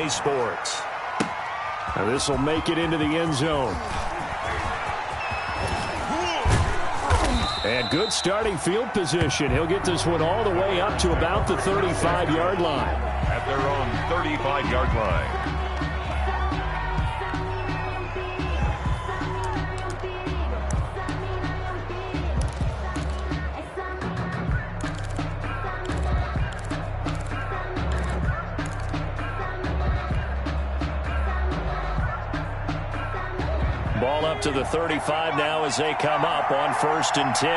EA Sports. Now this will make it into the end zone. And good starting field position. He'll get this one all the way up to about the 35-yard line. At their own 35-yard line. Ball up to the 35 now as they come up on 1st and 10.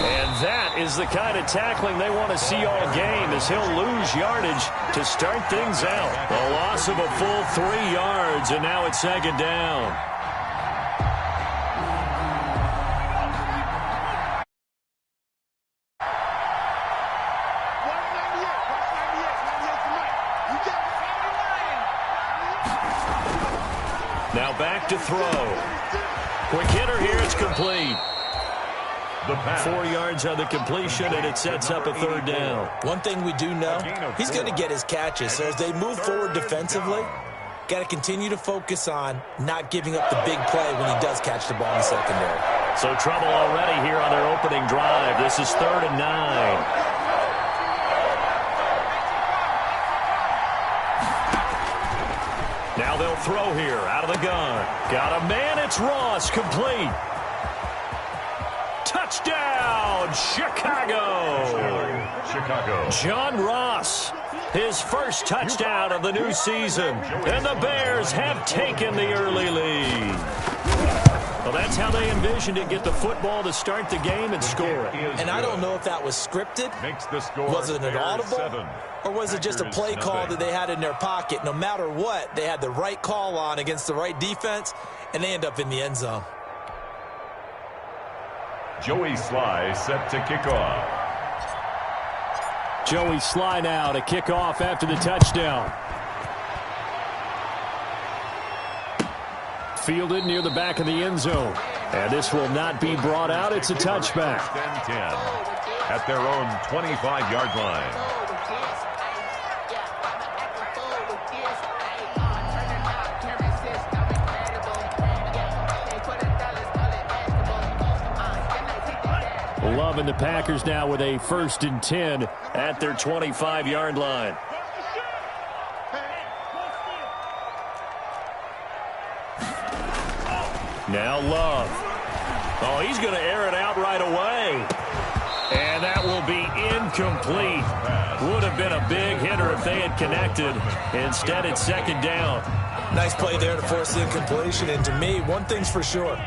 And that is the kind of tackling they want to see all game, as he'll lose yardage to start things out. A loss of a full 3 yards, and now it's 2nd down. Now back to throw. Quick hitter here, it's complete. 4 yards on the completion, and it sets up a 3rd down. One thing we do know, he's going to get his catches. So as they move forward defensively, got to continue to focus on not giving up the big play when he does catch the ball in the secondary. So trouble already here on their opening drive. This is 3rd and 9. Now they'll throw here out of the gun. Got a man, it's Ross, complete. Touchdown, Chicago. John Ross, his first touchdown of the new season. And the Bears have taken the early lead. Well, that's how they envisioned it, get the football to start the game and score it. And I don't know if that was scripted. Was it an audible? Or was it just a play call that they had in their pocket? No matter what, they had the right call on against the right defense, and they end up in the end zone. Joey Sly set to kick off. Joey Sly now to kick off after the touchdown. Fielded near the back of the end zone. And this will not be brought out. It's a touchback. 10 at their own 25-yard line. Loving the Packers now with a 1st and 10 at their 25-yard line. Now Love. Oh, he's going to air it out right away. And that will be incomplete. Would have been a big hitter if they had connected. Instead, it's 2nd down. Nice play there to force the incompletion. And to me, one thing's for sure.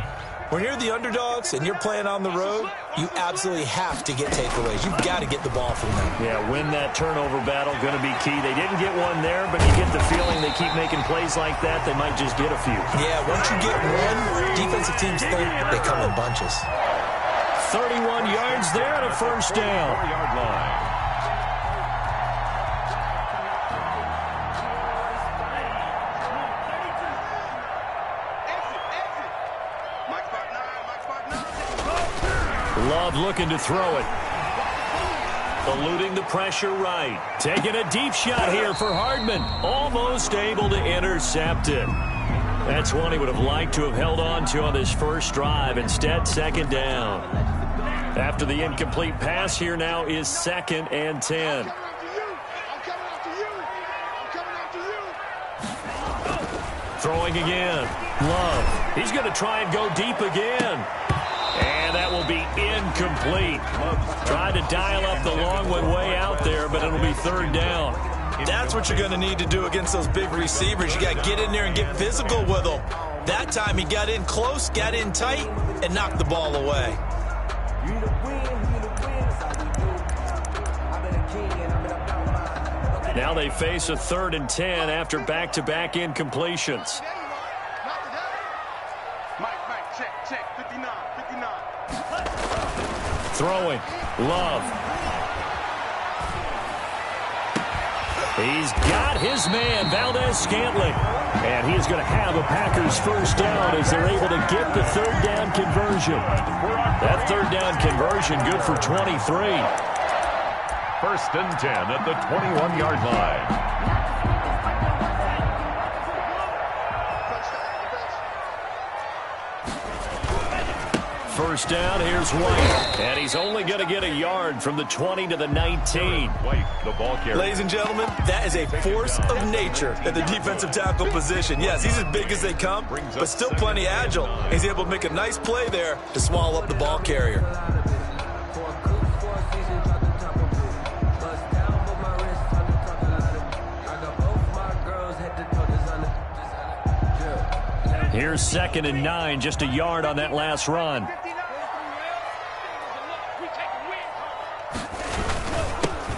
When you're the underdogs and you're playing on the road, you absolutely have to get takeaways. You've got to get the ball from them. Yeah, win that turnover battle, going to be key. They didn't get one there, but you get the feeling they keep making plays like that, they might just get a few. Yeah, once you get one, defensive teams think they come in bunches. 31 yards there and a 1st down. 4-yard line. Love looking to throw it. Eluding the pressure right. Taking a deep shot here for Hardman. Almost able to intercept it. That's one he would have liked to have held on to on this first drive. Instead, 2nd down. After the incomplete pass, here now is 2nd and 10. Throwing again. Love. He's going to try and go deep again. And that will be incomplete. Tried to dial up the long one way out there, but it'll be 3rd down. That's what you're going to need to do against those big receivers. You got to get in there and get physical with them. That time he got in close, got in tight, and knocked the ball away. Now they face a 3rd and 10 after back-to-back incompletions. Throwing. Love. He's got his man, Valdez-Scantling. And he is going to have a Packers first down as they're able to get the third down conversion. That third down conversion good for 23. First and 10 at the 21-yard line. First down, here's White. And he's only going to get a yard from the 20 to the 19. White, the ball carrier. Ladies and gentlemen, that is a force of nature at the defensive tackle position. Yes, he's as big as they come, but still plenty agile. He's able to make a nice play there to swallow up the ball carrier. Here's 2nd and 9, just a yard on that last run.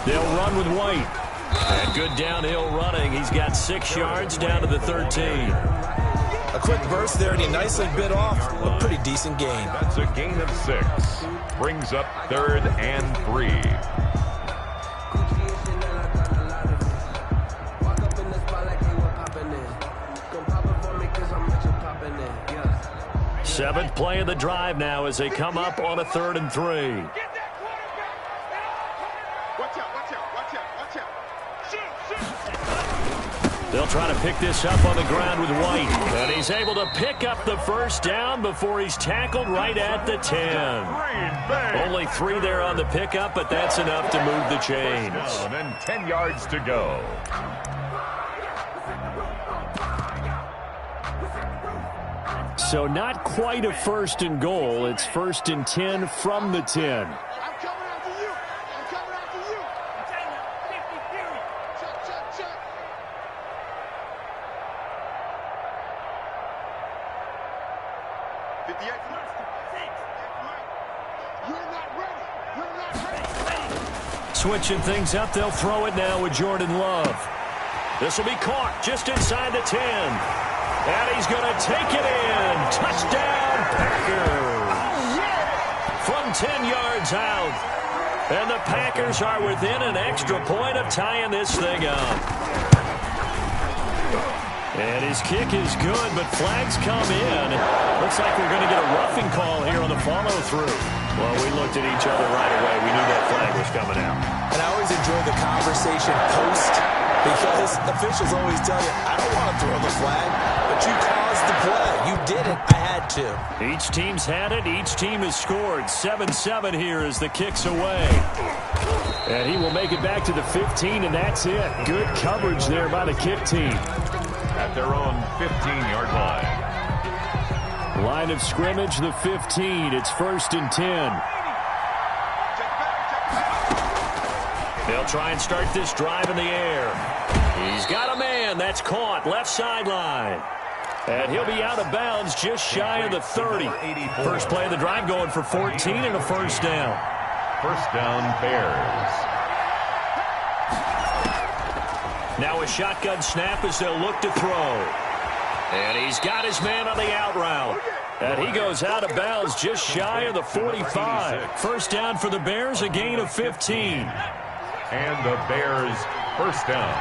They'll run with White. And good downhill running. He's got 6 yards down to the 13. A quick burst there, and he nicely bit off a pretty decent gain. That's a gain of 6. Brings up 3rd and 3. Seventh play of the drive now as they come up on a 3rd and 3. They'll try to pick this up on the ground with White. And he's able to pick up the first down before he's tackled right at the 10. Only 3 there on the pickup, but that's enough to move the chains. And then 10 yards to go. So not quite a 1st and goal. It's 1st and 10 from the 10. Switching things up, they'll throw it now with Jordan Love. This will be caught just inside the 10. And he's going to take it in. Touchdown, Packers. From 10 yards out. And the Packers are within an extra point of tying this thing up. And his kick is good, but flags come in. Looks like we're going to get a roughing call here on the follow-through. Well, we looked at each other right away. We knew that flag was coming out. And I always enjoy the conversation post, because officials always tell you, I don't want to throw the flag, but you caused the play. You did it. I had to. Each team's had it. Each team has scored. 7-7 here as the kick's away. And he will make it back to the 15, and that's it. Good coverage there by the kick team. At their own 15-yard line. Line of scrimmage, the 15. It's 1st and 10. They'll try and start this drive in the air. He's got a man. That's caught. Left sideline. And he'll be out of bounds just shy of the 30. First play of the drive going for 14 and a first down. First down, Bears. Now a shotgun snap as they'll look to throw. And he's got his man on the out route. And he goes out of bounds just shy of the 45. First down for the Bears, a gain of 15. And the Bears first down.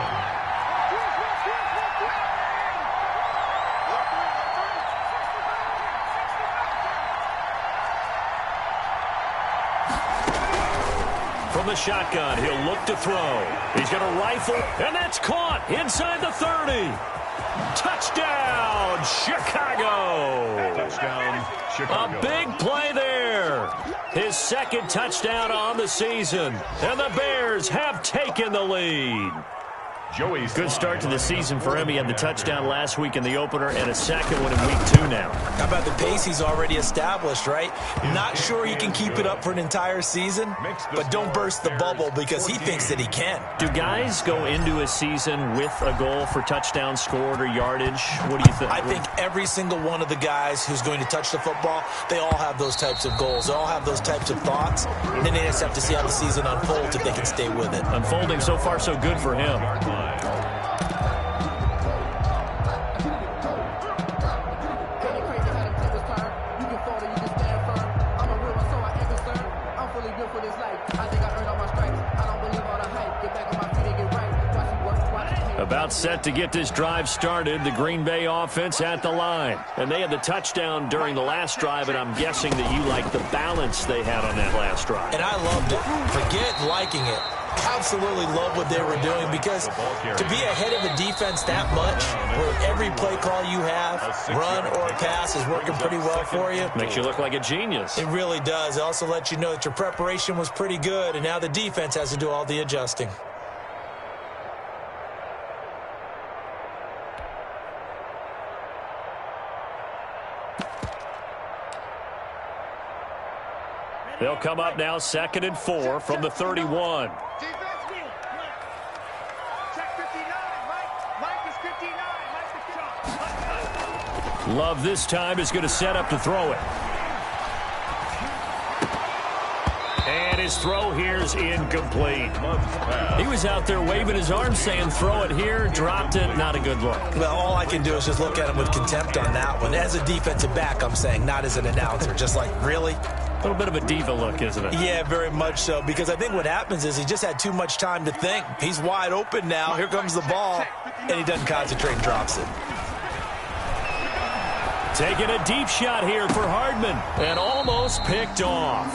From the shotgun, he'll look to throw. He's going to rifle, and that's caught inside the 30. Touchdown, Chicago. Touchdown, Chicago. A big play there. His 2nd touchdown on the season. And the Bears have taken the lead. Joey's good start to the season for him. He had the touchdown last week in the opener and a 2nd one in week 2 now. How about the pace he's already established, right? Not sure he can keep it up for an entire season, but don't burst the bubble because he thinks that he can. Do guys go into a season with a goal for touchdowns scored or yardage? What do you think? I think every single one of the guys who's going to touch the football, they all have those types of goals. They all have those types of thoughts. And then they just have to see how the season unfolds if they can stay with it. Unfolding so far so good for him. About set to get this drive started, the Green Bay offense at the line. And they had the touchdown during the last drive, and I'm guessing that you like the balance they had on that last drive. And I loved it. Forget liking it. Absolutely love what they were doing, because to be ahead of the defense that much, where every play call you have, run or pass, is working pretty well for you. Makes you look like a genius. It really does. It also lets you know that your preparation was pretty good, and now the defense has to do all the adjusting. They'll come up now 2nd and 4 from the 31. Love this time is going to set up to throw it. And his throw here is incomplete. He was out there waving his arms saying throw it here, dropped it, not a good look. Well, all I can do is just look at him with contempt on that one. As a defensive back, I'm saying, not as an announcer. Just like, really? A little bit of a diva look, isn't it? Yeah, very much so, because I think what happens is he just had too much time to think. He's wide open now. Here comes the ball, and he doesn't concentrate and drops it. Taking a deep shot here for Hardman, and almost picked off.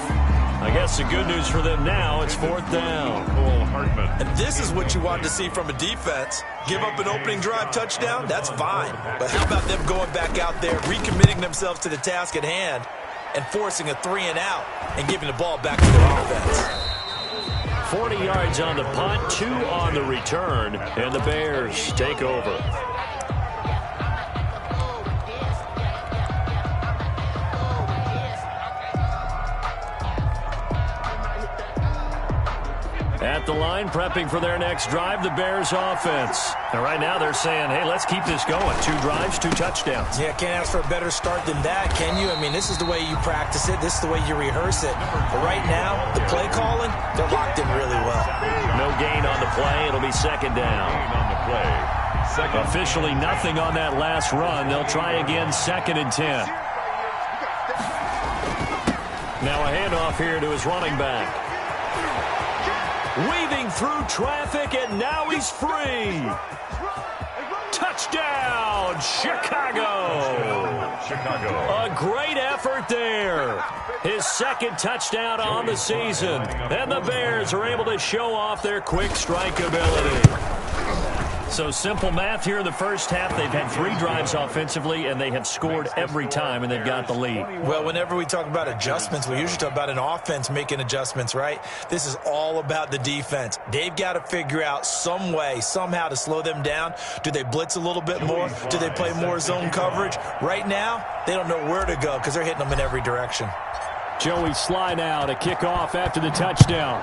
I guess the good news for them now, it's 4th down. Hardman. And this is what you want to see from a defense. Give up an opening drive touchdown, that's fine. But how about them going back out there, recommitting themselves to the task at hand, and forcing a 3-and-out and giving the ball back to their offense. 40 yards on the punt, 2 on the return, and the Bears take over. At the line, prepping for their next drive, the Bears offense. And right now they're saying, hey, let's keep this going. 2 drives, 2 touchdowns. Yeah, can't ask for a better start than that, can you? I mean, this is the way you practice it. This is the way you rehearse it. But right now, the play calling, they're locked in really well. No gain on the play. It'll be 2nd down. Officially nothing on that last run. They'll try again 2nd and 10. Now a handoff here to his running back. Weaving through traffic, and now he's free. Touchdown, Chicago. A great effort there. His 2nd touchdown on the season. And the Bears are able to show off their quick strike ability. So simple math here in the first half. They've had 3 drives offensively, and they have scored every time, and they've got the lead. Well, whenever we talk about adjustments, we usually talk about an offense making adjustments, right? This is all about the defense. They've got to figure out some way, somehow to slow them down. Do they blitz a little bit more? Do they play more zone coverage? Right now, they don't know where to go because they're hitting them in every direction. Joey slide now to kick off after the touchdown.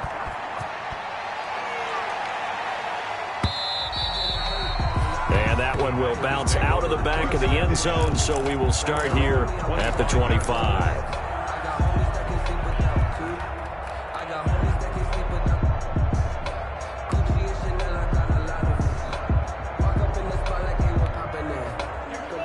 And that one will bounce out of the back of the end zone, so we will start here at the 25.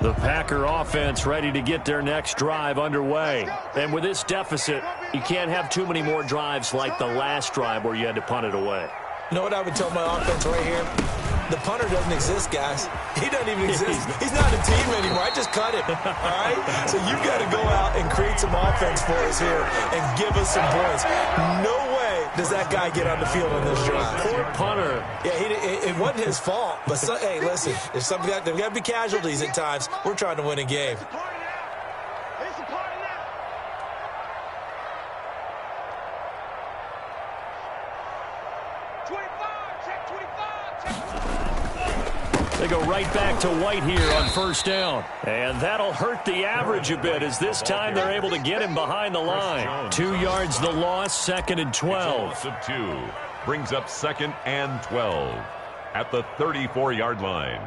The Packer offense ready to get their next drive underway. And with this deficit, you can't have too many more drives like the last drive where you had to punt it away. You know what I would tell my offense right here? The punter doesn't exist, guys. He doesn't even exist. He's not a team anymore. I just cut him, all right? So you've got to go out and create some offense for us here and give us some points. No way does that guy get on the field on this drive. Poor punter. Yeah, it wasn't his fault. But, hey, listen, there's got to be casualties at times. We're trying to win a game. They go right back to White here on 1st down. And that'll hurt the average a bit, as this time they're able to get him behind the line. 2 yards the loss, 2nd and 12. Loss of 2 brings up 2nd and 12 at the 34-yard line.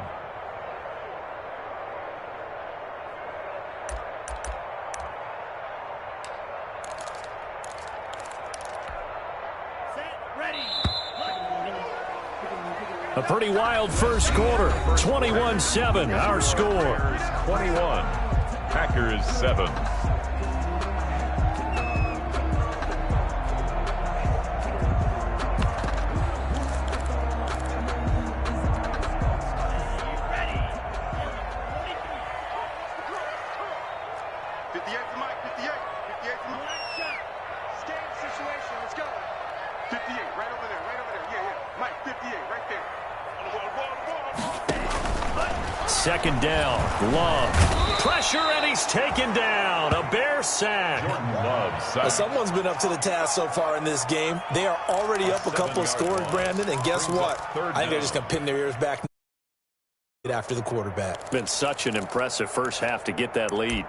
A pretty wild first quarter. 21-7, our score. 21, Packers 7. second down. Love. Pressure, and he's taken down. A Bear sack. Well, someone's been up to the task so far in this game. They are already up a couple of scores, Brandon, and guess what? I think they're just going to pin their ears back after the quarterback. Been such an impressive first half to get that lead.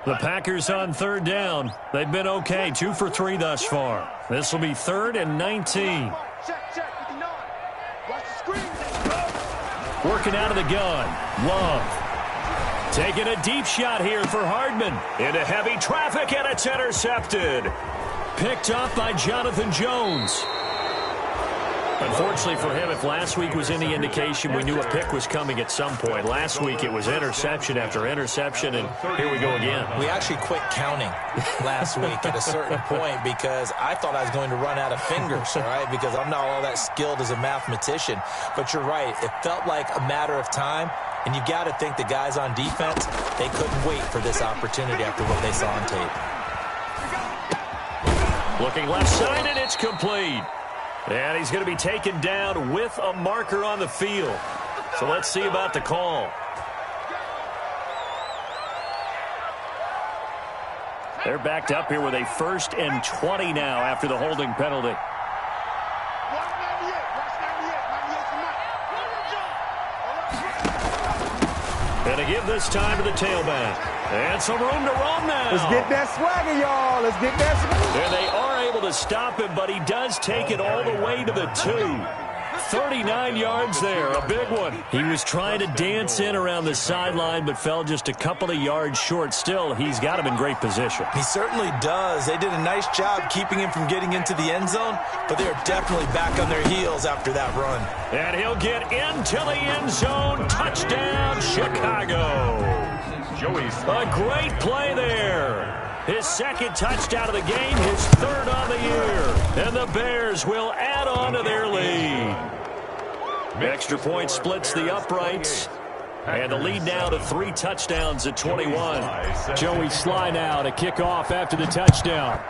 The Packers on third down. They've been okay, 2 for 3 thus far. This will be 3rd and 19. Working out of the gun. Love. Taking a deep shot here for Hardman. Into heavy traffic, and it's intercepted. Picked up by Jonathan Jones. Unfortunately for him, if last week was any indication, we knew a pick was coming at some point. Last week it was interception after interception, and here we go again. We actually quit counting last week at a certain point because I thought I was going to run out of fingers, all right, because I'm not all that skilled as a mathematician. But you're right. It felt like a matter of time, and you got to think the guys on defense, they couldn't wait for this opportunity after what they saw on tape. Looking left side, and it's complete. And he's going to be taken down with a marker on the field. So let's see about the call. They're backed up here with a 1st and 20 now after the holding penalty. And to give this time to the tailback. And some room to roam now. Let's get that swagger, y'all. Let's get that swagger. And they are able to stop him, but he does take it all the way to the 2. 39 yards there, a big one. He was trying to dance in around the sideline, but fell just a couple of yards short. Still, he's got him in great position. He certainly does. They did a nice job keeping him from getting into the end zone, but they're definitely back on their heels after that run. And he'll get into the end zone. Touchdown, Chicago. A great play there. His 2nd touchdown of the game, his 3rd on the year. And the Bears will add on to their lead. Extra point splits the uprights. And the lead now to 3 touchdowns at 21. Joey Sly now to kick off after the touchdown.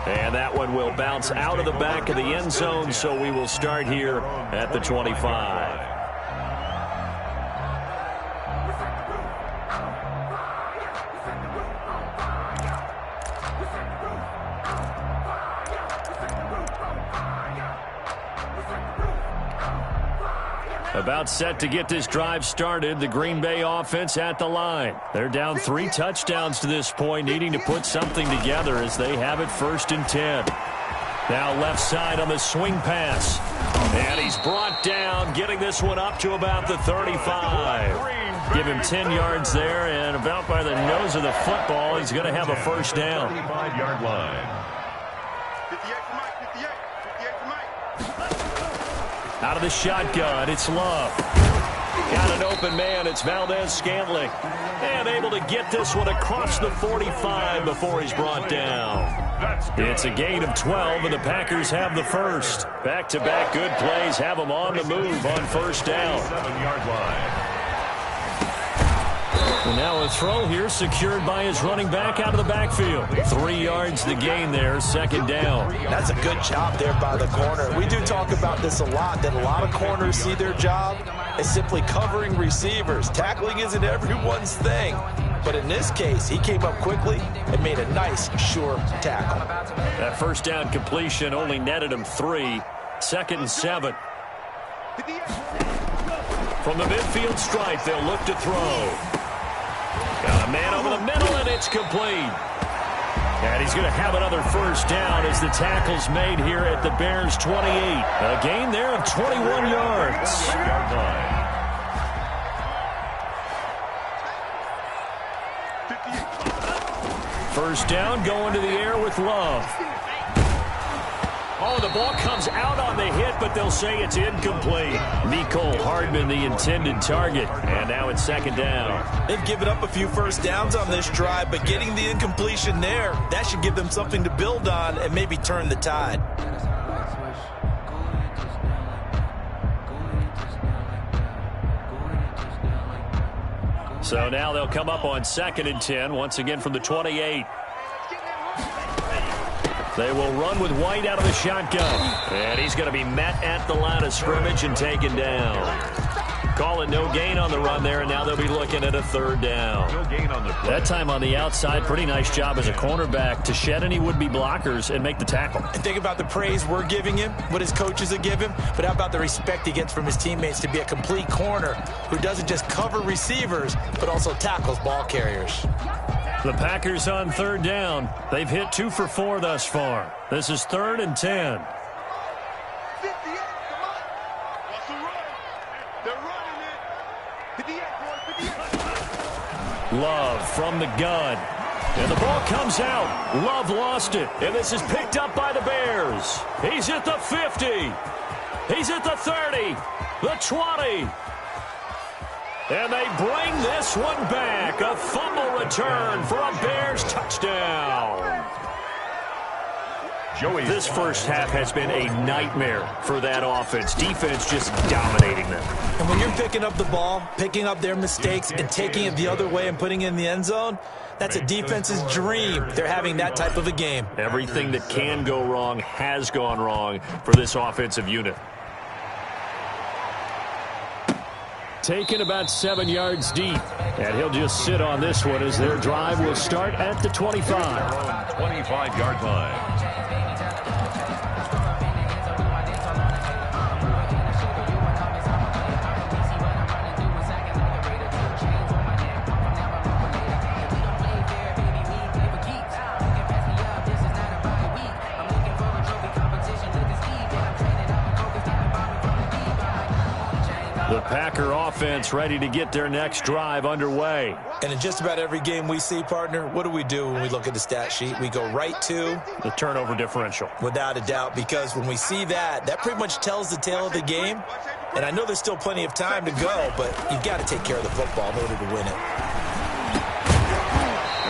And that one will bounce out of the back of the end zone, so we will start here at the 25. About set to get this drive started. The Green Bay offense at the line. They're down 3 touchdowns to this point, needing to put something together as they have it 1st and 10. Now left side on the swing pass. And he's brought down, getting this one up to about the 35. Give him 10 yards there, and about by the nose of the football, he's going to have a 1st down. 35-yard line. Out of the shotgun, it's Love. Got an open man, it's Valdez-Scantling. And able to get this one across the 45 before he's brought down. It's a gain of 12, and the Packers have the 1st. Back-to-back good plays have them on the move on 1st down. 7-yard line. And now a throw here secured by his running back out of the backfield. 3 yards the gain there, 2nd down. That's a good job there by the corner. We do talk about this a lot, that a lot of corners see their job as simply covering receivers. Tackling isn't everyone's thing. But in this case, he came up quickly and made a nice, sure tackle. That 1st down completion only netted him 3. 2nd and 7. From the midfield stripe, they'll look to throw. Got a man over the middle, and it's complete. And he's going to have another 1st down as the tackle's made here at the Bears' 28. A gain there of 21 yards. 1st down, going to the air with Love. Oh, the ball comes out on the hit, but they'll say it's incomplete. Mecole Hardman, the intended target. And now it's 2nd down. They've given up a few 1st downs on this drive, but getting the incompletion there, that should give them something to build on and maybe turn the tide. So now they'll come up on 2nd and 10, once again from the 28. They will run with White out of the shotgun. And he's going to be met at the line of scrimmage and taken down. Call it no gain on the run there, and now they'll be looking at a 3rd down. No gain on the play. That time on the outside, pretty nice job as a cornerback to shed any would-be blockers and make the tackle. And think about the praise we're giving him, what his coaches are giving, but how about the respect he gets from his teammates to be a complete corner who doesn't just cover receivers, but also tackles ball carriers. The Packers on 3rd down. They've hit 2 for 4 thus far. This is 3rd and 10. Love from the gun. And the ball comes out. Love lost it. And this is picked up by the Bears. He's at the 50. He's at the 30. The 20. And they bring this one back. A fumble return for a Bears touchdown. This first half has been a nightmare for that offense. Defense just dominating them. And when you're picking up the ball, picking up their mistakes, and taking it the other way and putting it in the end zone, that's a defense's dream. They're having that type of a game. Everything that can go wrong has gone wrong for this offensive unit. Taken about 7 yards deep. And he'll just sit on this one as their drive will start at the 25. 25-yard line. The Packer offense ready to get their next drive underway. And in just about every game we see, partner, what do we do when we look at the stat sheet? We go right to the turnover differential. Without a doubt, because when we see that, that pretty much tells the tale of the game. And I know there's still plenty of time to go, but you've got to take care of the football in order to win it.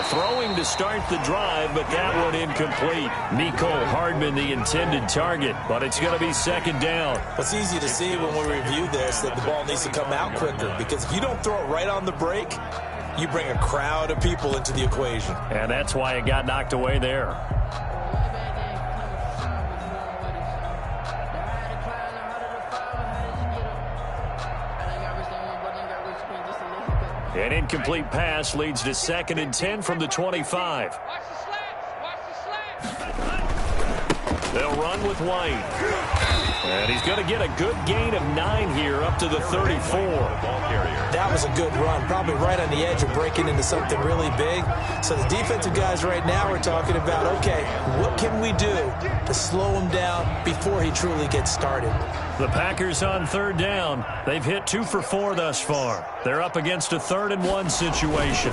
Throwing to start the drive, but that one incomplete. Mecole Hardman, the intended target, but it's going to be 2nd down. It's easy to see when we review this that the ball needs to come out quicker, because if you don't throw it right on the break, you bring a crowd of people into the equation. And that's why it got knocked away there. An incomplete pass leads to 2nd and 10 from the 25. They'll run with White. And he's going to get a good gain of 9 here up to the 34. That was a good run, probably right on the edge of breaking into something really big. So the defensive guys right now are talking about, okay, what can we do to slow him down before he truly gets started? The Packers on 3rd down. They've hit 2 for 4 thus far. They're up against a 3rd and 1 situation.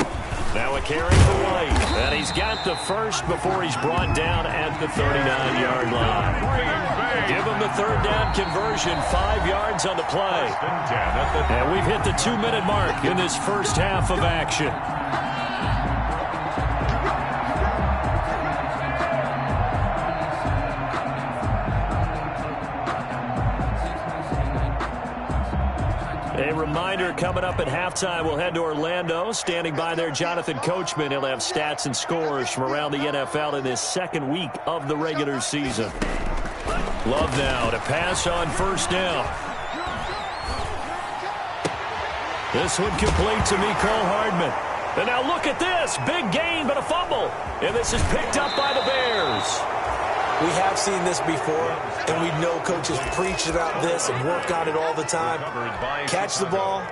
Now a carry for White. And he's got the first before he's brought down at the 39-yard line. Give him the 3rd down conversion, 5 yards on the play. And we've hit the 2-minute mark in this first half of action. A reminder, coming up at halftime, we'll head to Orlando. Standing by there, Jonathan Coachman. He'll have stats and scores from around the NFL in this 2nd week of the regular season. Love now to pass on 1st down. This one complete to Mecole Hardman. And now look at this. Big gain, but a fumble. And this is picked up by the Bears. We have seen this before, and we know coaches preach about this and work on it all the time. Catch the ball.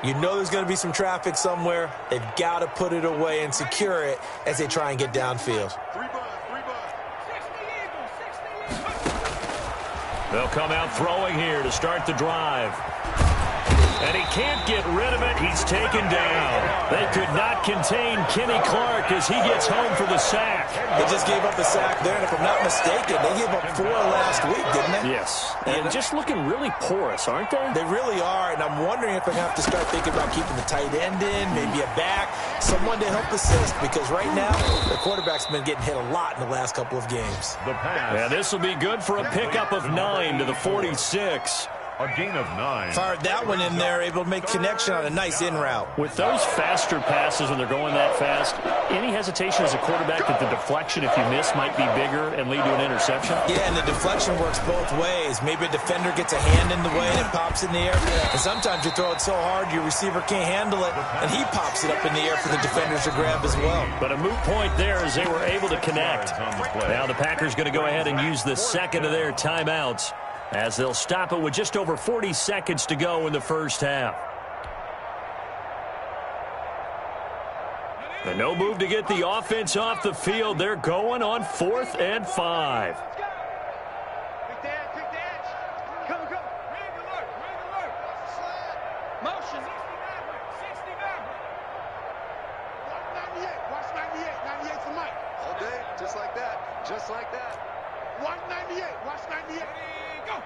You know there's going to be some traffic somewhere. They've got to put it away and secure it as they try and get downfield. They'll come out throwing here to start the drive. And he can't get rid of it. He's taken down. They could not contain Kenny Clark as he gets home for the sack. They just gave up a sack there, and if I'm not mistaken, they gave up 4 last week, didn't they? Yes. And just looking really porous, aren't they? They really are, and I'm wondering if I have to start thinking about keeping the tight end in, maybe a back, someone to help assist, because right now, the quarterback's been getting hit a lot in the last couple of games. And this will be good for a pickup of 9 to the 46. A gain of 9. Fired that one in there, able to make connection on a nice in route. With those faster passes when they're going that fast, any hesitation as a quarterback that the deflection, if you miss, might be bigger and lead to an interception? Yeah, and the deflection works both ways. Maybe a defender gets a hand in the way and it pops in the air. And sometimes you throw it so hard your receiver can't handle it, and he pops it up in the air for the defenders to grab as well. But a moot point there as they were able to connect. Now the Packers going to go ahead and use the second of their timeouts, as they'll stop it with just over 40 seconds to go in the first half. And no move to get the offense off the field. They're going on 4th and 5. Motion. 69. Watch 98 for Mike. All day, just like that. Just like that. Watch 98. Watch 98. Go.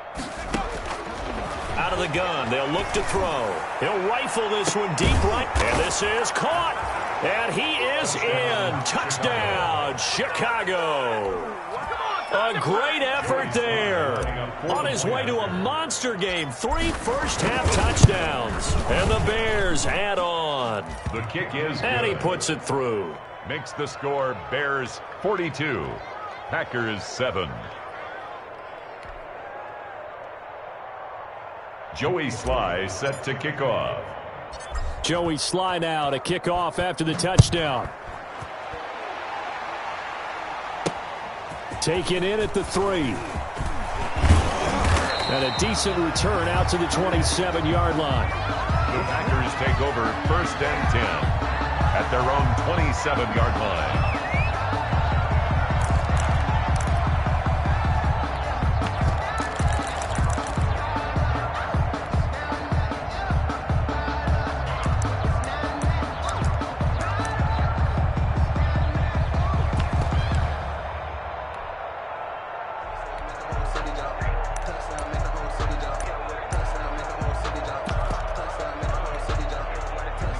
Out of the gun, they'll look to throw. He'll rifle this one deep right, and this is caught. And he is in. Touchdown, Chicago. A great effort there. On his way to a monster game. 3 first-half touchdowns. And the Bears add on. The kick is And he good. puts it through. Makes the score Bears 42, Packers 7. Joey Sly set to kick off. Joey Sly now to kick off after the touchdown. Taken in at the 3. And a decent return out to the 27-yard line. The Packers take over 1st and 10 at their own 27-yard line.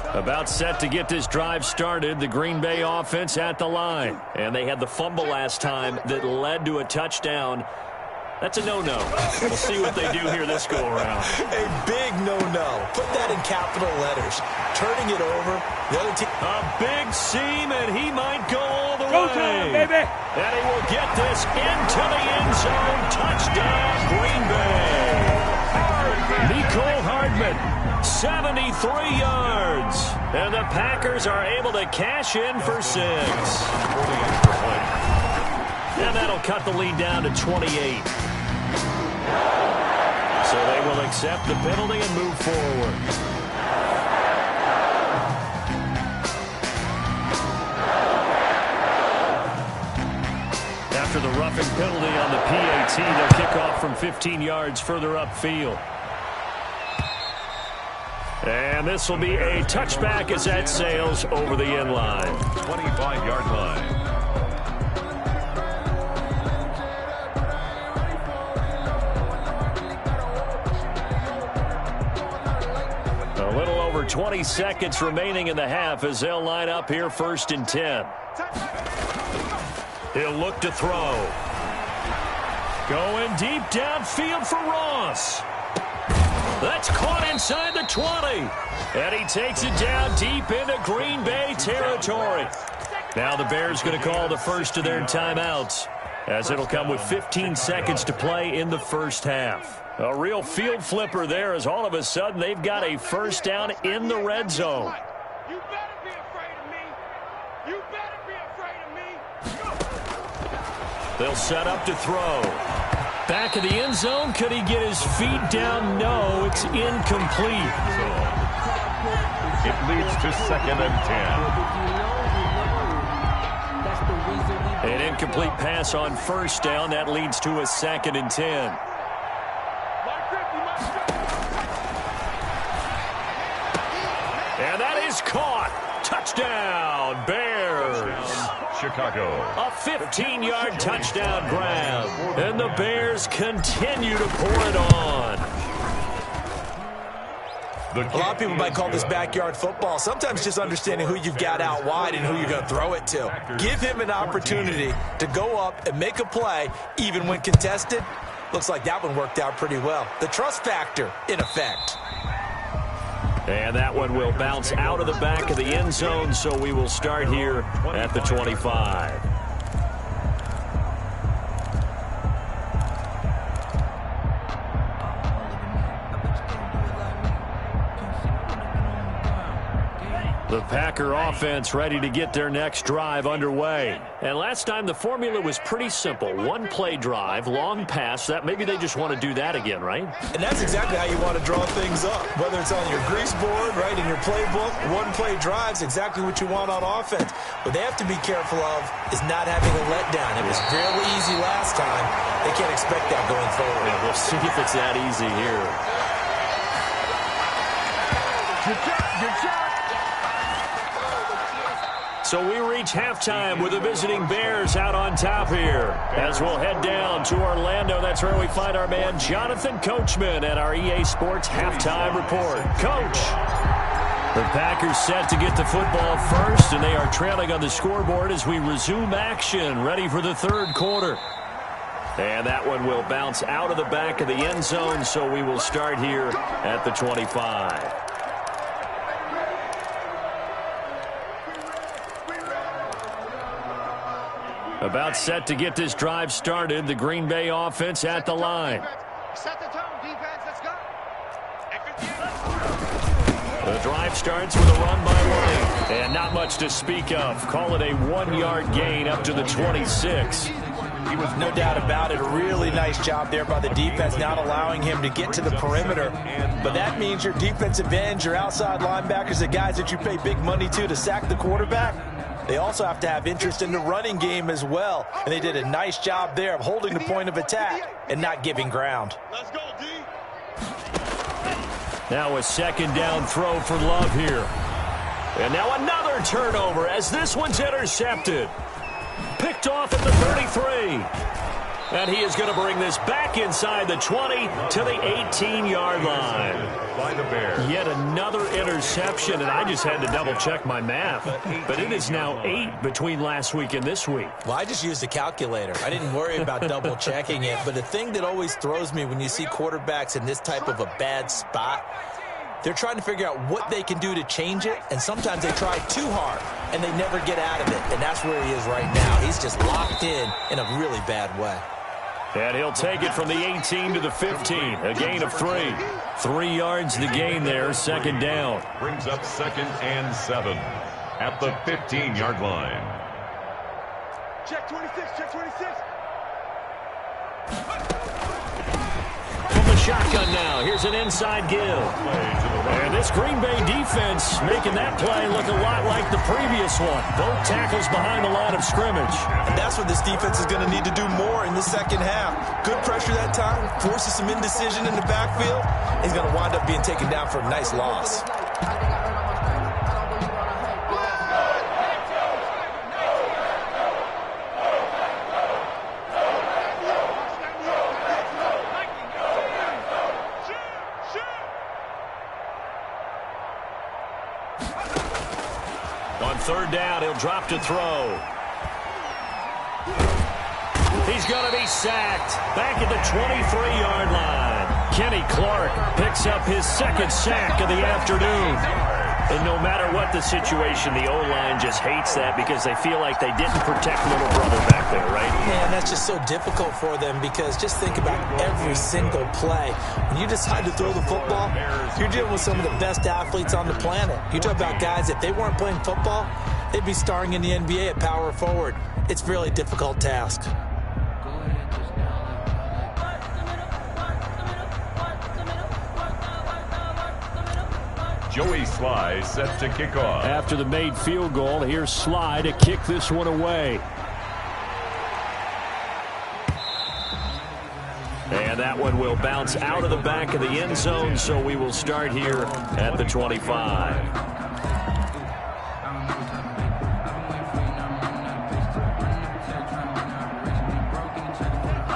About set to get this drive started. The Green Bay offense at the line. And they had the fumble last time that led to a touchdown. That's a no-no. We'll see what they do here this go-around. A big no-no. Put that in capital letters. Turning it over. The other team. A big seam, and he might go all the Go way. time, baby. And he will get this into the end zone. Touchdown, Green Bay. Nicole Hardman, 73 yards. And the Packers are able to cash in for 6. And that'll cut the lead down to 28. So they will accept the penalty and move forward. After the roughing penalty on the PAT, they'll kick off from 15 yards further upfield. And this will be a touchback as that sails over the end line. 25-yard line. A little over 20 seconds remaining in the half as they'll line up here 1st and 10. He'll look to throw. Going deep downfield for Ross. That's caught inside the 20. And he takes it down deep into Green Bay territory. Now the Bears going to call the first of their timeouts, as it'll come with 15 seconds to play in the first half. A real field flipper there, as all of a sudden they've got a first down in the red zone. You better be afraid of me. You better be afraid of me. They'll set up to throw. Back of the end zone. Could he get his feet down? No, it's incomplete. It leads to 2nd and 10. An incomplete pass on first down. That leads to a 2nd and 10. And that is caught. Touchdown, Bears. Chicago. A 15-yard touchdown grab. And the Bears continue to pour it on. A lot of people might call this backyard football. Sometimes just understanding who you've got out wide and who you're going to throw it to. Give him an opportunity to go up and make a play, even when contested. Looks like that one worked out pretty well. The trust factor in effect. And that one will bounce out of the back of the end zone, so we will start here at the 25. The Packer offense ready to get their next drive underway. And last time the formula was pretty simple. One play drive, long pass. That maybe they just want to do that again, right? And that's exactly how you want to draw things up. Whether it's on your grease board, right, in your playbook, one play drive's exactly what you want on offense. What they have to be careful of is not having a letdown. It was really easy last time. They can't expect that going forward. Yeah, we'll see if it's that easy here. Good job. So we reach halftime with the visiting Bears out on top here. As we'll head down to Orlando, that's where we find our man Jonathan Coachman at our EA Sports Halftime Report. Coach, the Packers set to get the football first, and they are trailing on the scoreboard as we resume action, ready for the third quarter. And that one will bounce out of the back of the end zone, so we will start here at the 25. About set to get this drive started. The Green Bay offense at the line. Set the tone, defense. Let's go. The drive starts with a run by White. And not much to speak of. Call it a 1-yard gain up to the 26. He was no doubt about it. A really nice job there by the defense, not allowing him to get to the perimeter. But that means your defensive ends, your outside linebackers, the guys that you pay big money to sack the quarterback, they also have to have interest in the running game as well. And they did a nice job there of holding the point of attack and not giving ground. Let's go, D. Now a second down throw for Love here. And now another turnover as this one's intercepted. Picked off at the 33. And he is going to bring this back inside the 20 to the 18-yard line. By the Bears. Yet another interception, and I just had to double-check my math. But it is now 8 between last week and this week. Well, I just used a calculator. I didn't worry about double-checking it. But the thing that always throws me when you see quarterbacks in this type of a bad spot, they're trying to figure out what they can do to change it, and sometimes they try too hard, and they never get out of it. And that's where he is right now. He's just locked in a really bad way. And he'll take it from the 18 to the 15. A gain of 3. 3 yards the gain there, second down. Brings up 2nd and 7 at the 15-yard line. Check 26, check 26. From the shotgun now, here's an inside give. And this Green Bay defense making that play look a lot like the previous one. Both tackles behind the line of scrimmage. And that's what this defense is going to need to do more in the second half. Good pressure that time, forces some indecision in the backfield. He's going to wind up being taken down for a nice loss. On third down, he'll drop to throw. He's going to be sacked back at the 23-yard line. Kenny Clark picks up his second sack of the afternoon. And no matter what the situation, the O-line just hates that because they feel like they didn't protect little brother back there, right? Man, that's just so difficult for them because just think about every single play. When you decide to throw the football, you're dealing with some of the best athletes on the planet. You talk about guys, if they weren't playing football, they'd be starring in the NBA at power forward. It's a really difficult task. Joey Sly set to kick off. After the made field goal, here's Sly to kick this one away. And that one will bounce out of the back of the end zone, so we will start here at the 25.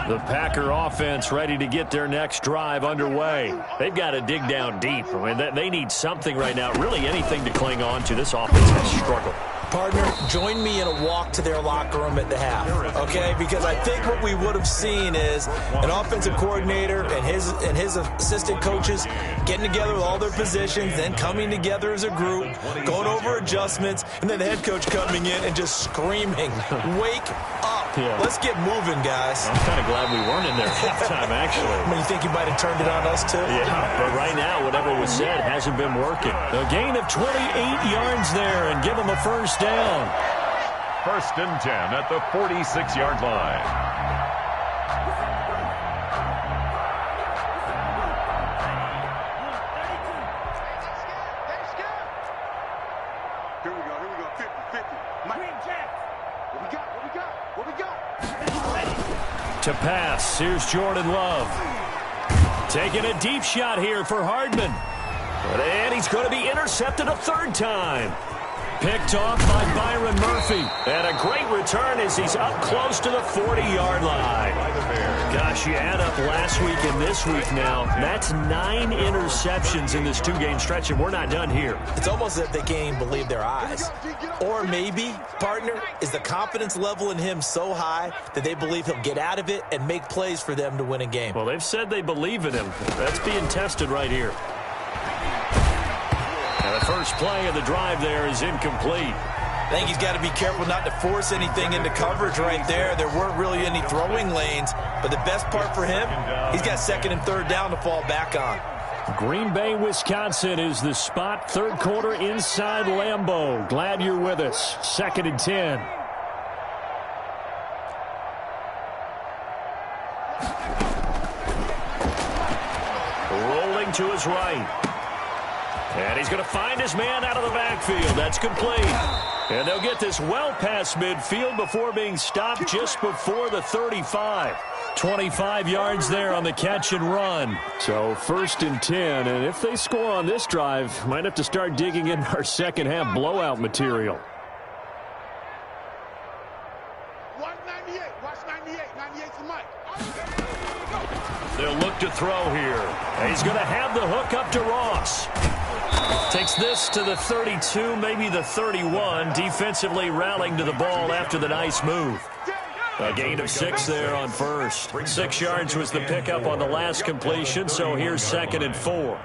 The Packer offense ready to get their next drive underway. They've got to dig down deep. I mean, they need something right now, really anything to cling on to. This offense has struggled. Partner, join me in a walk to their locker room at the half, okay? Because I think what we would have seen is an offensive coordinator and his assistant coaches getting together with all their positions, then coming together as a group, going over adjustments, and then the head coach coming in and just screaming, "Wake up. Yeah. Let's get moving, guys." I'm kind of glad we weren't in there at halftime, actually. I mean, you think you might have turned it on us, too? Yeah, but right now, whatever was said hasn't been working. A gain of 28 yards there and give them a first down. 1st and 10 at the 46-yard line. Here we go. 50-50. What we got? To pass, here's Jordan Love. Taking a deep shot here for Hardman. And he's going to be intercepted a 3rd time. Picked off by Byron Murphy. And a great return as he's up close to the 40-yard line. Gosh, you add up last week and this week now. That's 9 interceptions in this 2-game stretch, and we're not done here. It's almost as if they can't even believe their eyes. Or maybe, partner, is the confidence level in him so high that they believe he'll get out of it and make plays for them to win a game. Well, they've said they believe in him. That's being tested right here. And the first play of the drive there is incomplete. I think he's got to be careful not to force anything into coverage right there. There weren't really any throwing lanes, but the best part for him, he's got 2nd and 3rd down to fall back on. Green Bay, Wisconsin is the spot. 3rd quarter inside Lambeau. Glad you're with us. 2nd and 10. Rolling to his right. And he's going to find his man out of the backfield. That's complete. And they'll get this well past midfield before being stopped just before the 35. 25 yards there on the catch and run. So 1st and 10. And if they score on this drive, might have to start digging in our second half blowout material. Watch 98. Watch 98. 98's the mic. They'll look to throw here. And he's going to have the hook up to Ross. Takes this to the 32, maybe the 31. Defensively rallying to the ball after the nice move. A gain of 6 there on 1st. 6 yards was the pickup on the last completion, so here's 2nd and 4. Watch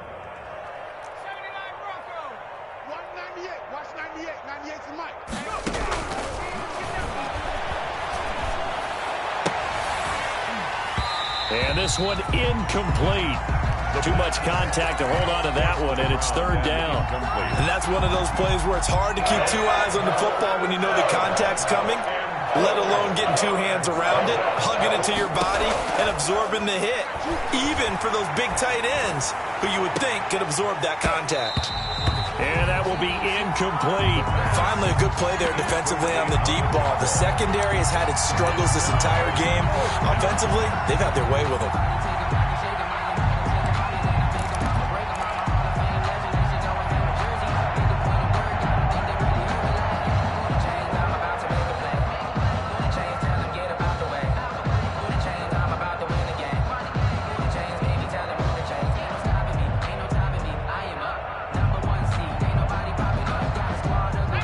98. Watch 98. 98's the mic. And this one incomplete. Too much contact to hold on to that one, and it's 3rd down. And that's one of those plays where it's hard to keep 2 eyes on the football when you know the contact's coming, let alone getting 2 hands around it, hugging it to your body, and absorbing the hit, even for those big tight ends who you would think could absorb that contact. And that will be incomplete. Finally, a good play there defensively on the deep ball. The secondary has had its struggles this entire game. Offensively, they've had their way with them.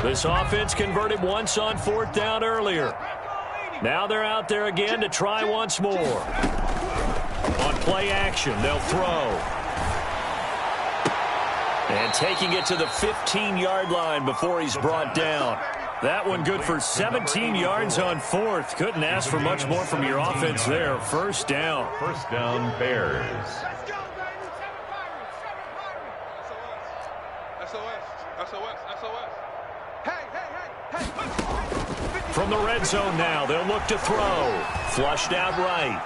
This offense converted once on 4th down earlier. Now they're out there again to try once more. On play action, they'll throw. And taking it to the 15-yard line before he's brought down. That one good for 17 yards on 4th. Couldn't ask for much more from your offense there. 1st down. 1st down, Bears. Let's go, baby. 7 Pirates. SOS. Hey. From the red zone now, they'll look to throw. Flushed out right.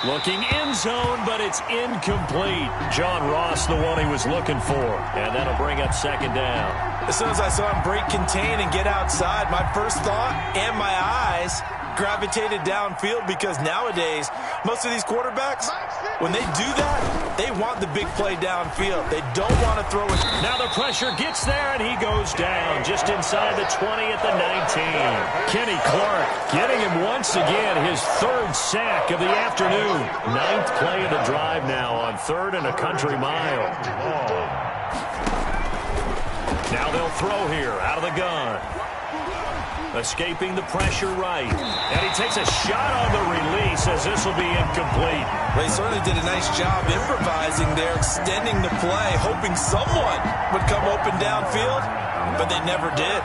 Looking end zone, but it's incomplete. John Ross, the one he was looking for. And that'll bring up 2nd down. As soon as I saw him break contain and get outside, my first thought and my eyes gravitated downfield, because nowadays, most of these quarterbacks, when they do that, they want the big play downfield. They don't want to throw it. Now the pressure gets there, and he goes down just inside the 20 at the 19. Kenny Clark getting him once again, his 3rd sack of the afternoon. 9th play of the drive now on 3rd and a country mile. Now they'll throw here out of the gun. Escaping the pressure right. And he takes a shot on the release as this will be incomplete. They certainly did a nice job improvising there, extending the play, hoping someone would come open downfield, but they never did.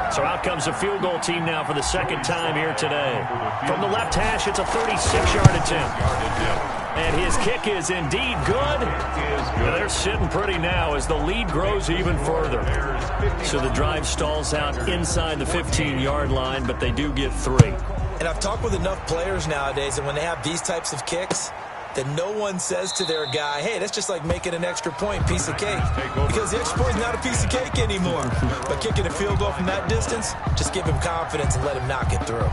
So out comes a field goal team now for the second time here today. From the left hash, it's a 36-yard attempt. And his kick is indeed good. They're sitting pretty now as the lead grows even further. So the drive stalls out inside the 15-yard line, but they do get 3. And I've talked with enough players nowadays, and when they have these types of kicks, that no one says to their guy, hey, that's just like making an extra point, piece of cake. Because the extra point is not a piece of cake anymore. But kicking a field goal from that distance, just give him confidence and let him knock it through.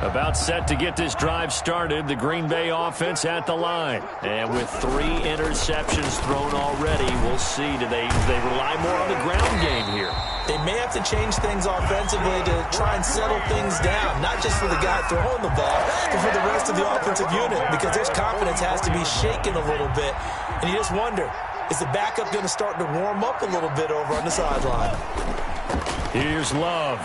About set to get this drive started, the Green Bay offense at the line. And with 3 interceptions thrown already, we'll see. Do they rely more on the ground game here? They may have to change things offensively to try and settle things down, not just for the guy throwing the ball, but for the rest of the offensive unit, because their confidence has to be shaken a little bit. And you just wonder, is the backup going to start to warm up a little bit over on the sideline? Here's Love.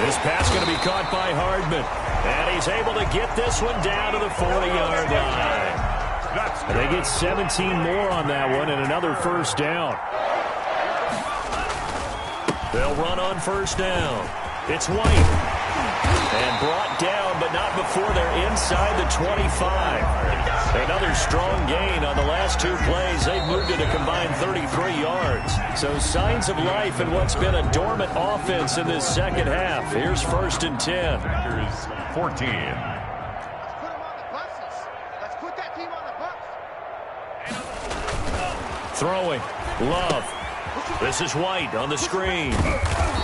This pass going to be caught by Hardman. And he's able to get this one down to the 40-yard line. And they get 17 more on that one and another first down. They'll run on first down. It's White. And brought down, but not before they're inside the 25. Another strong gain on the last 2 plays. They've moved it a combined 33 yards. So signs of life in what's been a dormant offense in this second half. Here's 1st and 10. Here's 14. Let's put that team on the bus. Throwing. Love. This is White on the screen.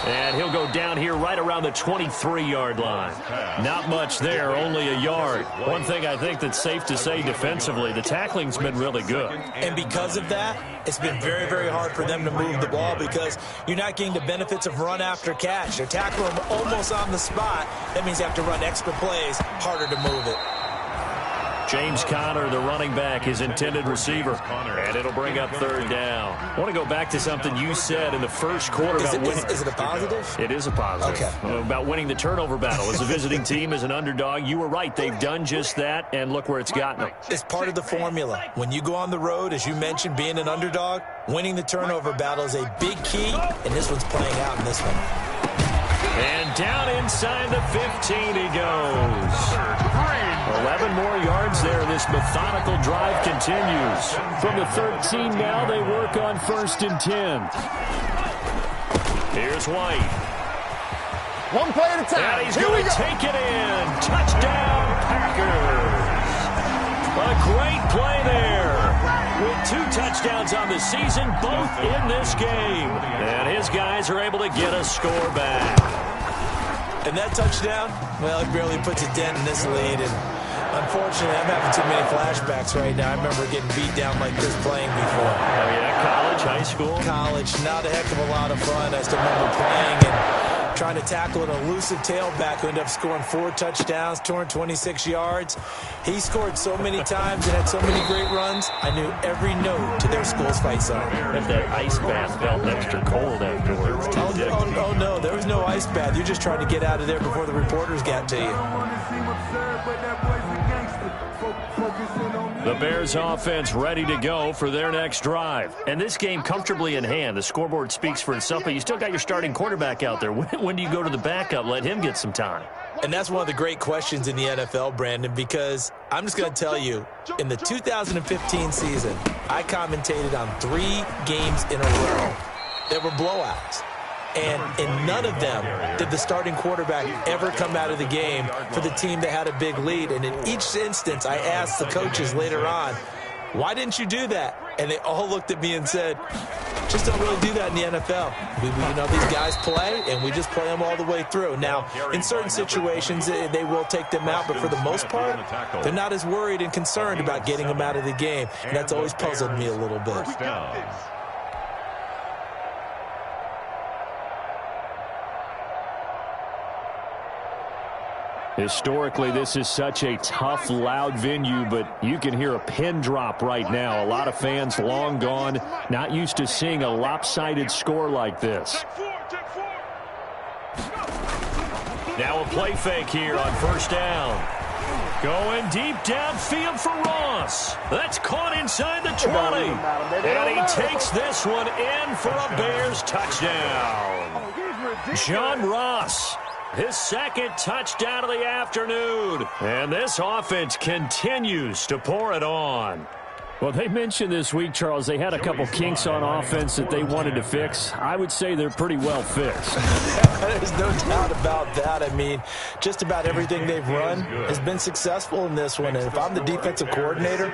And he'll go down here right around the 23-yard line. Not much there, only a yard. One thing I think that's safe to say defensively, the tackling's been really good. And because of that, it's been very, very hard for them to move the ball because you're not getting the benefits of run after catch. They're tackling them almost on the spot. That means you have to run extra plays, harder to move it. James Conner, the running back, his intended receiver. And it'll bring up 3rd down. I want to go back to something you said in the first quarter about winning. Is it a positive? It is a positive. Okay. About winning the turnover battle. As a visiting team, as an underdog, you were right. They've done just that, and look where it's gotten them. It's part of the formula. When you go on the road, as you mentioned, being an underdog, winning the turnover battle is a big key, and this one's playing out in this one. And down inside the 15 he goes. 11 more yards there. This methodical drive continues. From the 13 now, they work on 1st and 10. Here's White. One play at a time. And he's going to take it in. Touchdown, Packers. A great play there. With 2 touchdowns on the season, both in this game. And his guys are able to get a score back. And that touchdown, well, it barely puts a dent in this lead. And unfortunately, I'm having too many flashbacks right now. I remember getting beat down like this playing before. Oh, yeah, college, high school? College, not a heck of a lot of fun. I still remember playing and trying to tackle an elusive tailback who ended up scoring 4 touchdowns, 226 yards. He scored so many times and had so many great runs, I knew every note to their school's fight song. If that ice bath felt extra cold afterwards. Oh, no, there was no ice bath. You're just trying to get out of there before the reporters got to you. The Bears offense ready to go for their next drive. And this game comfortably in hand. The scoreboard speaks for itself, but you still got your starting quarterback out there. When do you go to the backup? Let him get some time. And that's one of the great questions in the NFL, Brandon, because I'm just going to tell you, in the 2015 season, I commentated on 3 games in a row that were blowouts. And in none of them did the starting quarterback ever come out of the game for the team that had a big lead. And in each instance, I asked the coaches later on, why didn't you do that? And they all looked at me and said, just don't really do that in the NFL. These guys play, and we just play them all the way through. Now, in certain situations, they will take them out, but for the most part, they're not as worried and concerned about getting them out of the game. And that's always puzzled me a little bit. Historically, this is such a tough, loud venue, but you can hear a pin drop right now. A lot of fans long gone, not used to seeing a lopsided score like this. Now a play fake here on first down. Going deep downfield for Ross. That's caught inside the 20. And he takes this one in for a Bears touchdown. John Ross, his second touchdown of the afternoon. And this offense continues to pour it on. Well, they mentioned this week, Charles, they had a couple kinks on offense that they wanted to fix. I would say they're pretty well fixed. There's no doubt about that. I mean, just about everything they've run has been successful in this one. And if I'm the defensive coordinator,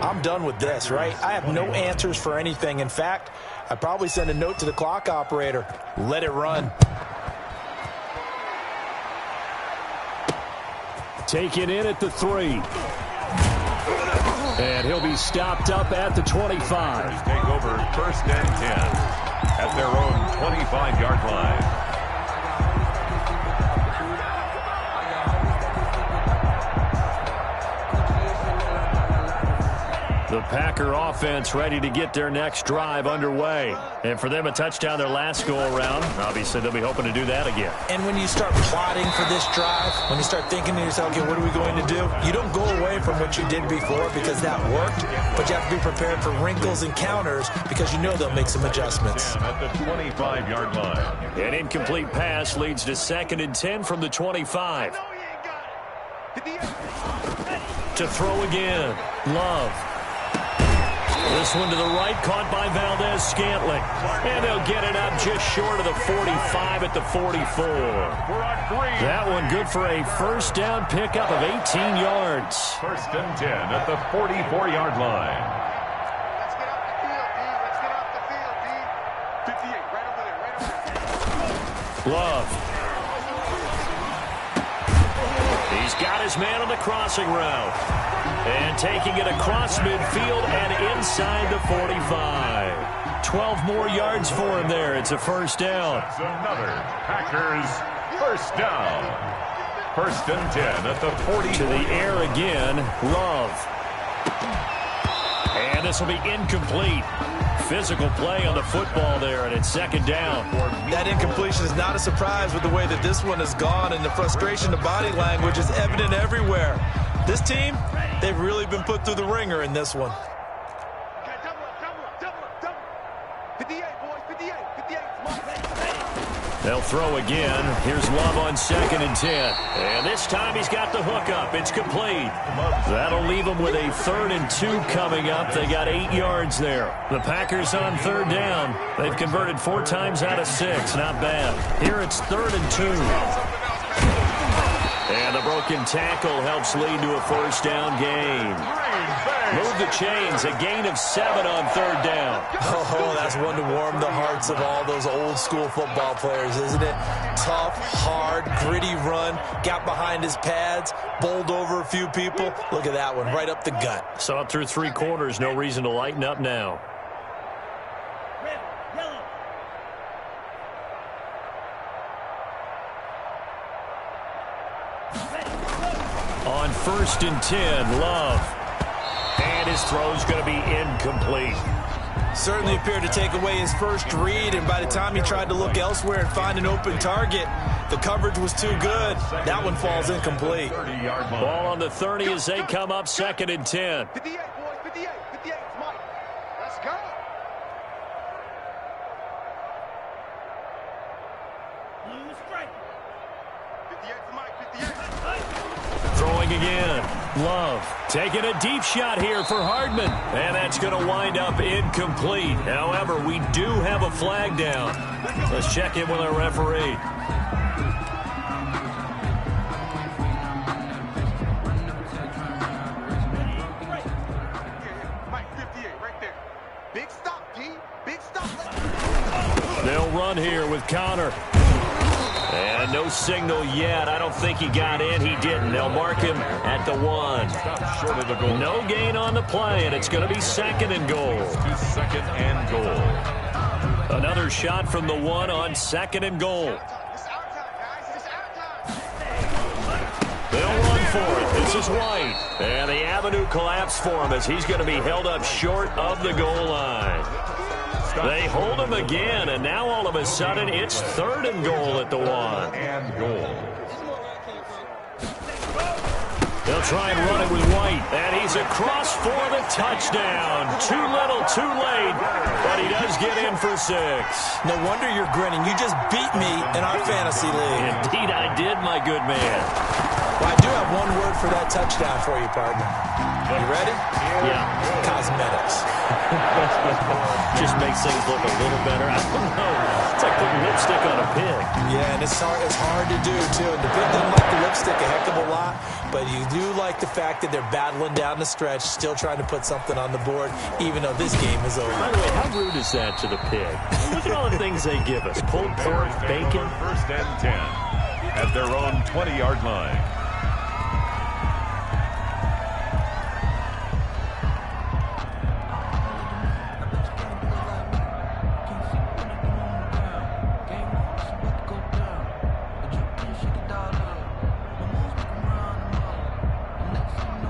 I'm done with this, right? I have no answers for anything. In fact, I'd probably send a note to the clock operator. Let it run. Take it in at the 3. And he'll be stopped up at the 25. Take over first and 10 at their own 25-yard line. The Packer offense ready to get their next drive underway. And for them, a touchdown their last go-around. Obviously, they'll be hoping to do that again. And when you start plotting for this drive, when you start thinking to yourself, okay, what are we going to do? You don't go away from what you did before because that worked, but you have to be prepared for wrinkles and counters because you know they'll make some adjustments. At the 25-yard line. An incomplete pass leads to 2nd and 10 from the 25. To throw again. Love. This one to the right, caught by Valdez-Scantling. And they'll get it up just short of the 45 at the 44. That one good for a first down pickup of 18 yards. First and 10 at the 44-yard line. Let's get off the field, D. Let's get off the field, D. 58, right over there, right over there. Love. He's got his man on the crossing route. And taking it across midfield and inside the 45. 12 more yards for him there. It's a first down. That's another Packers first down. First and 10 at the 40. To the air again. Love. And this will be incomplete. Physical play on the football there, and it's second down. That incompletion is not a surprise with the way that this one has gone, and the frustration, the body language is evident everywhere. This team, they've really been put through the ringer in this one. Okay, double up. 58, boys, 58. They'll throw again. Here's Love on 2nd and 10. And this time he's got the hookup. It's complete. That'll leave them with a 3rd and 2 coming up. They got 8 yards there. The Packers on 3rd down. They've converted 4 times out of 6. Not bad. Here it's 3rd and 2. And the broken tackle helps lead to a first down gain. Move the chains, a gain of 7 on 3rd down. Oh, that's one to warm the hearts of all those old school football players, isn't it? Tough, hard, gritty run, got behind his pads, bowled over a few people. Look at that one, right up the gut. Saw it through 3 quarters, no reason to lighten up now. On 1st and 10, Love. And his throw's going to be incomplete. Certainly appeared to take away his first read, and by the time he tried to look elsewhere and find an open target, the coverage was too good. That one falls incomplete. Ball on the 30 as they come up 2nd and 10. 58, boys, 58. It's Mike. Let's go. Blue strike. 58 for Mike, 58. Throwing again. Love taking a deep shot here for Hardman. And that's going to wind up incomplete. However, we do have a flag down. Let's check in with our referee. Mike, 58, right there. Big stop, P. Big stop. They'll run here with Connor. And no signal yet. I don't think he got in. He didn't. They'll mark him at the 1. Short of the goal. No gain on the play, and it's going to be 2nd and goal. To 2nd and goal. Another shot from the 1 on 2nd and goal. It's our time, guys. It's our time. for it. This is White. And the avenue collapsed for him as he's going to be held up short of the goal line. They hold him again, and now all of a sudden it's 3rd and goal at the 1. And goal. They'll try and run it with White, and he's across for the touchdown. Too little, too late, but he does get in for 6. No wonder you're grinning. You just beat me in our fantasy league. Indeed I did, my good man. Well, I do have one word for that touchdown for you, partner. You ready? Yeah. Cosmetics. Just makes things look a little better. I don't know. It's like putting lipstick on a pig. Yeah, and it's hard to do, too. And the pig doesn't like the lipstick a heck of a lot, but you do like the fact that they're battling down the stretch, still trying to put something on the board, even though this game is over. By the way, how rude is that to the pig? Look at all the things they give us. Pulled pork, bacon. 1st and 10 at their own 20-yard line.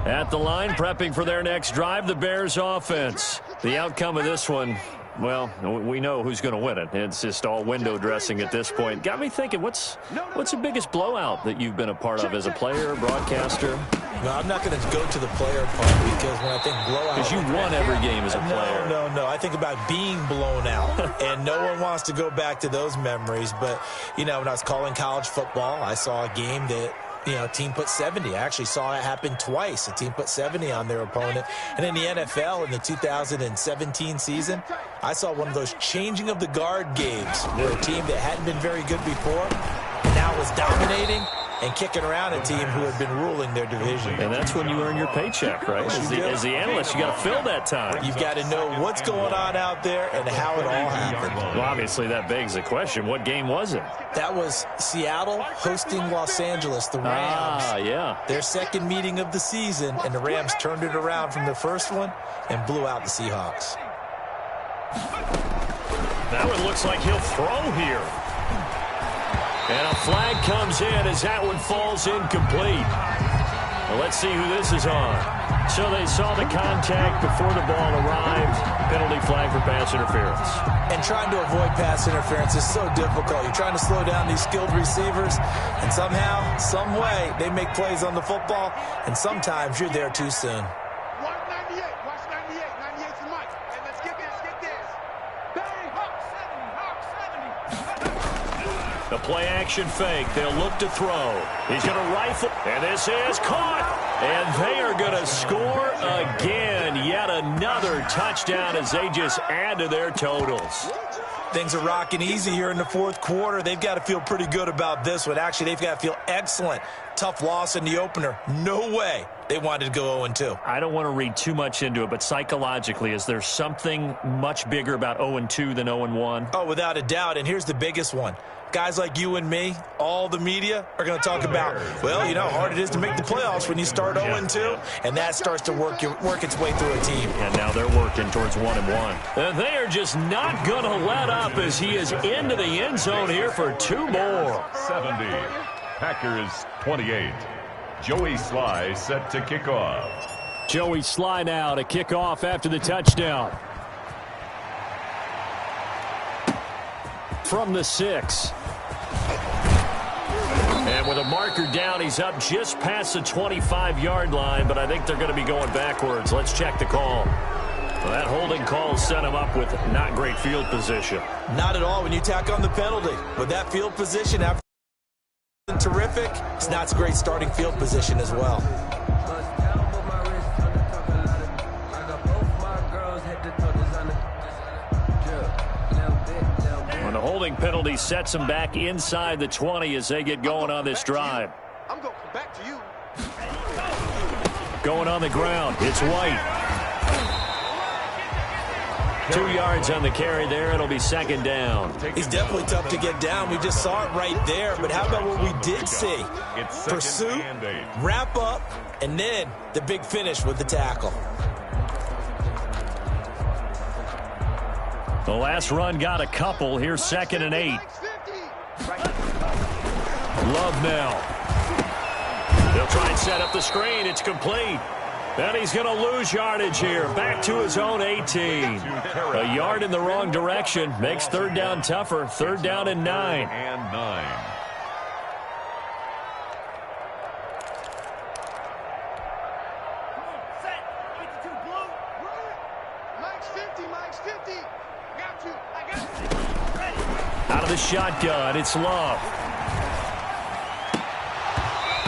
At the line, prepping for their next drive, the Bears offense. The outcome of this one, well, we know who's going to win it. It's just all window dressing at this point. Got me thinking, what's the biggest blowout that you've been a part of as a player, broadcaster? No, I'm not going to go to the player part because when I think blowout... Because you won every game as a player. No. I think about being blown out, and no one wants to go back to those memories. But, when I was calling college football, I saw a game that... a team put 70. I actually saw it happen twice. A team put 70 on their opponent. And in the NFL, in the 2017 season, I saw one of those changing of the guard games where a team that hadn't been very good before now was dominating and kicking around a team who had been ruling their division. And that's when you earn your paycheck, right? As the analyst, you got to fill that time. You've got to know what's going on out there and how it all happened. Well, obviously, that begs the question, what game was it? That was Seattle hosting Los Angeles, the Rams. Yeah. Their second meeting of the season, and the Rams turned it around from the first one and blew out the Seahawks. That one looks like he'll throw here. And a flag comes in as that one falls incomplete. Well, let's see who this is on. So they saw the contact before the ball arrived. Penalty flag for pass interference. And trying to avoid pass interference is so difficult. You're trying to slow down these skilled receivers, and somehow, some way, they make plays on the football, and sometimes you're there too soon. Watch 98. Watch 98. 98's the mic. And let's get this. Bang! Hawk 70. The play action fake. They'll look to throw. He's going to rifle. And this is caught. And they are going to score again. Yet another touchdown as they just add to their totals. Things are rocking easy here in the fourth quarter. They've got to feel pretty good about this one. Actually, they've got to feel excellent. Tough loss in the opener. No way they wanted to go 0-2. I don't want to read too much into it, but psychologically, is there something much bigger about 0-2 than 0-1? Oh, without a doubt. And here's the biggest one. Guys like you and me, all the media, are going to talk about, well, you know how hard it is to make the playoffs when you start 0-2, and that starts to work its way through a team. And now they're working towards 1-1. And they are just not going to let up as he is into the end zone here for 2 more. 70. Packers 28. Joey Sly set to kick off. Joey Sly now to kick off after the touchdown. From the 6. And with a marker down, he's up just past the 25-yard line, but I think they're going to be going backwards. Let's check the call. Well, that holding call set him up with not great field position. Not at all when you tack on the penalty. With that field position, after terrific, it's not a great starting field position as well. When the holding penalty sets them back inside the 20 as they get going on this drive. I'm going to come back to you. Going on the ground, it's White. 2 yards on the carry there. It'll be second down. He's definitely tough to get down. We just saw it right there. But how about what we did see? Pursuit, wrap up, and then the big finish with the tackle. The last run got a couple. Here's 2nd and 8. Love now. They'll They'll try and set up the screen. It's complete. And he's going to lose yardage here. Back to his own 18. A yard in the wrong direction. Makes third down tougher. Third down and 9. And 9. Out of the shotgun, it's Love.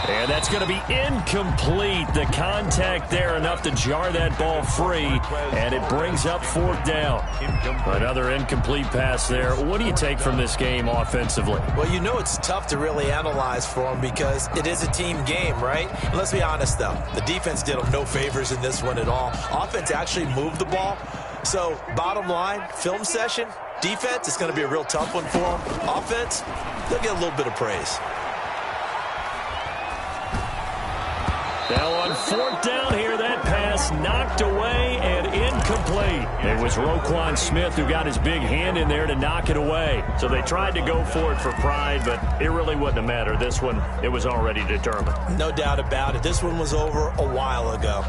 And that's going to be incomplete. The contact there enough to jar that ball free, and it brings up fourth down. Another incomplete pass there. What do you take from this game offensively? Well, you know it's tough to really analyze for them because it is a team game, right? And let's be honest, though. The defense did them no favors in this one at all. Offense actually moved the ball. So, bottom line, film session, defense is going to be a real tough one for them. Offense, they'll get a little bit of praise. Now on fourth down here, that pass knocked away and incomplete. It was Roquan Smith who got his big hand in there to knock it away. So they tried to go for it for pride, but it really wouldn't have mattered. This one, it was already determined. No doubt about it. This one was over a while ago.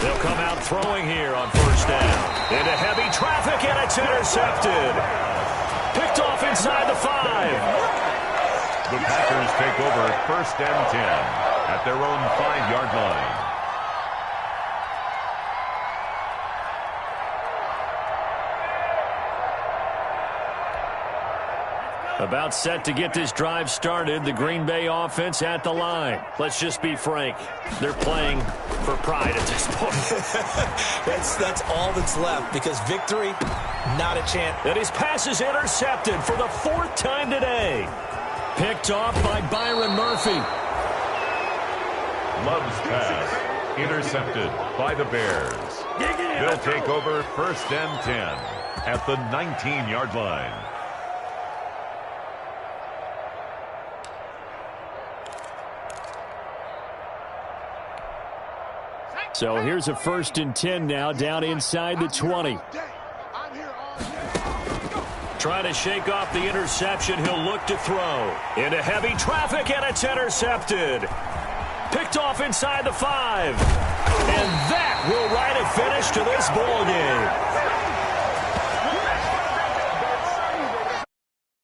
They'll come out throwing here on first down. Into heavy traffic, and it's intercepted. Picked off inside the 5. The Packers take over first and 10 at their own 5-yard line. About set to get this drive started. The Green Bay offense at the line. Let's just be frank. They're playing for pride at this point. That's all that's left because victory, not a chance. And his pass is intercepted for the 4th time today. Picked off by Byron Murphy. Love's pass intercepted by the Bears. They'll take over first and 10 at the 19-yard line. So here's a 1st and 10 now down inside the 20. Trying to shake off the interception. He'll look to throw. Into heavy traffic, and it's intercepted. Picked off inside the 5. And that will write a finish to this ball game.